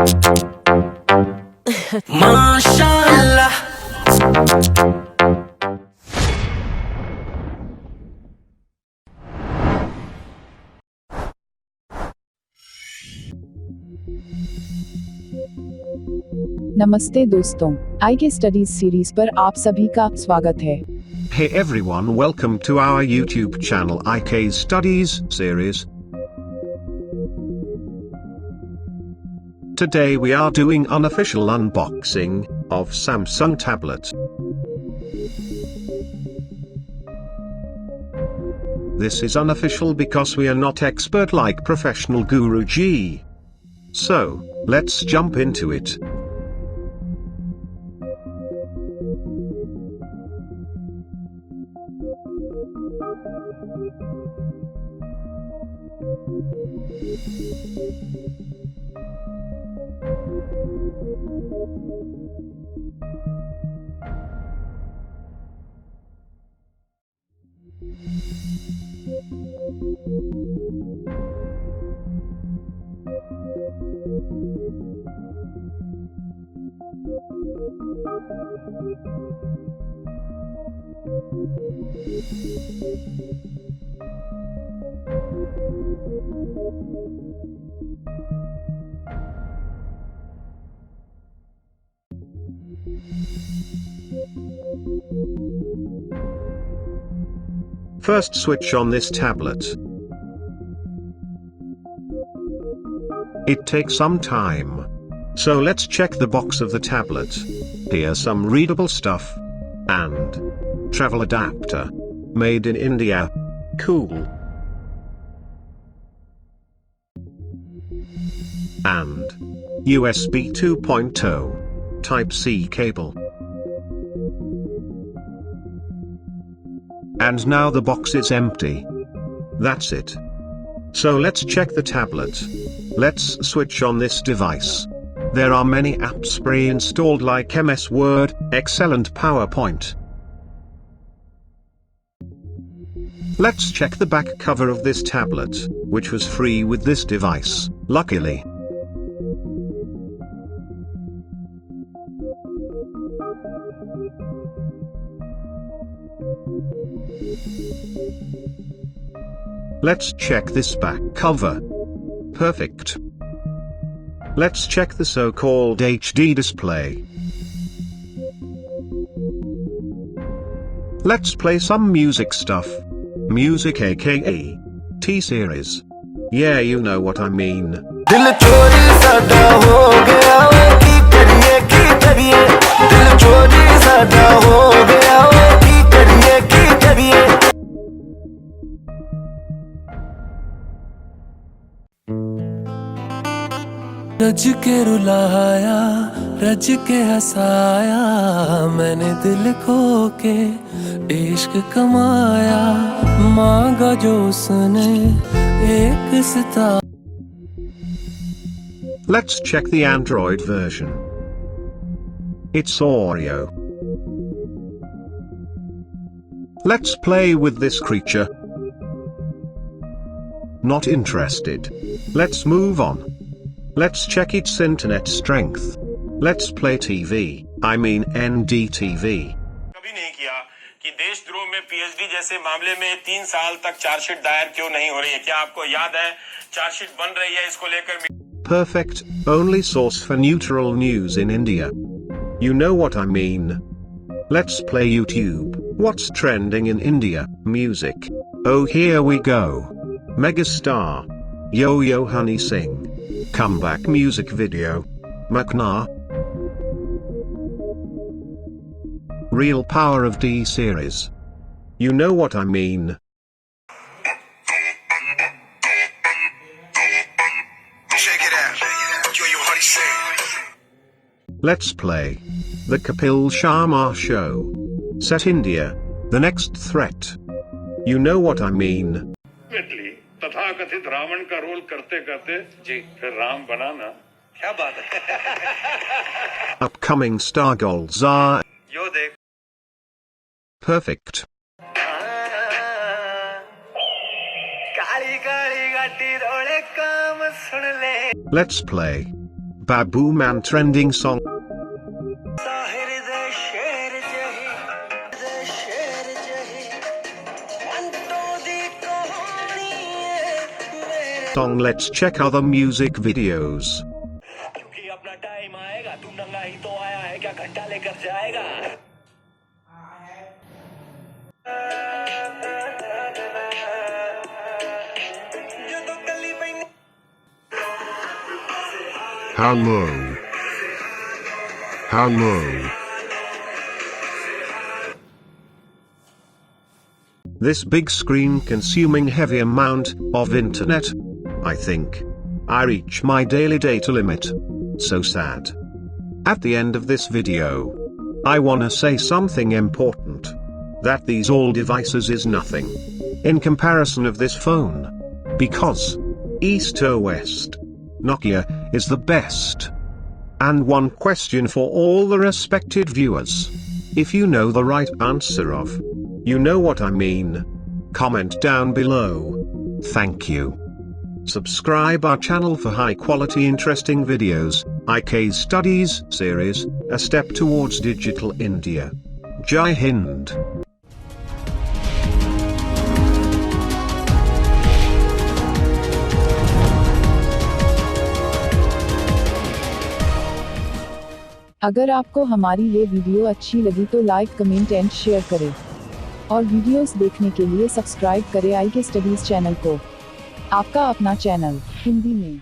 माशाल्लाह। नमस्ते दोस्तों, आई के स्टडीज सीरीज पर आप सभी का स्वागत है। Hey everyone, welcome to our YouTube channel IK Studies series. Today we are doing unofficial unboxing of Samsung tablet. This is unofficial because we are not expert like professional Guru G. So, let's jump into it. First switch on this tablet. It takes some time. So let's check the box of the tablet. Here's some readable stuff. And travel adapter. Made in India. Cool. And USB 2.0 Type-C cable. And now the box is empty. That's it. So let's check the tablet. Let's switch on this device. There are many apps pre-installed like MS Word, Excel and PowerPoint. Let's check the back cover of this tablet, which was free with this device, luckily. Let's check this back cover. Perfect. Let's check the so-called HD display. Let's play some music stuff. Music aka T-series. Yeah, you know what I mean. दिल चोरी साडा हो गया वे की करिए दिल चोरी साडा हो गया वे की करिए रज के रुलाया रज के हंसाया मैंने दिल खो के इश्क कमाया मांगा जो उसने एक सितारा। Let's check the Android version. It's Oreo. Let's play with this creature. Not interested. Let's move on. Let's check its internet strength. Let's play TV, I mean NDTV. कभी नहीं किया कि देशद्रोह में पीएचडी जैसे मामले में 3 साल तक चार्जशीट दायर क्यों नहीं हो रही है? क्या आपको याद है चार्जशीट बन रही है इसको लेकर? Perfect, only source for neutral news in India. You know what I mean. Let's play YouTube. What's trending in India? Music. Oh, here we go. Megastar. Yo Yo Honey Sing. Comeback music video. Makna. Real power of D series. You know what I mean. Check it out. Yo Yo Honey Sing. Let's play The Kapil Sharma Show. Set India. The next threat. You know what I mean. तथाकथित रावण का role करते करते जी फिर राम बनाना क्या बात है। Upcoming star goals are यो देख perfect. Kali Kali गाटी रोले काम सुन ले। Let's play Babu Man trending song. Song. Let's check other music videos. क्योंकि अपना टाइम आएगा, तू नंगा ही तो आया है, क्या घंटा लेकर जाएगा? Hello. Hello. This big screen consuming heavy amount of internet. I think I reach my daily data limit. So sad. At the end of this video, I wanna say something important. That these all devices is nothing in comparison of this phone. Because East or West, Nokia is the best. And one question for all the respected viewers. If you know the right answer of, you know what I mean, comment down below. Thank you. Subscribe our channel for high quality interesting videos, IK Studies series, A Step Towards Digital India. Jai Hind. अगर आपको हमारी ये video अच्छी लगी तो like, comment and share करें और videos देखने के लिए सब्सक्राइब करें IK स्टडीज चैनल को। आपका अपना चैनल हिंदी में।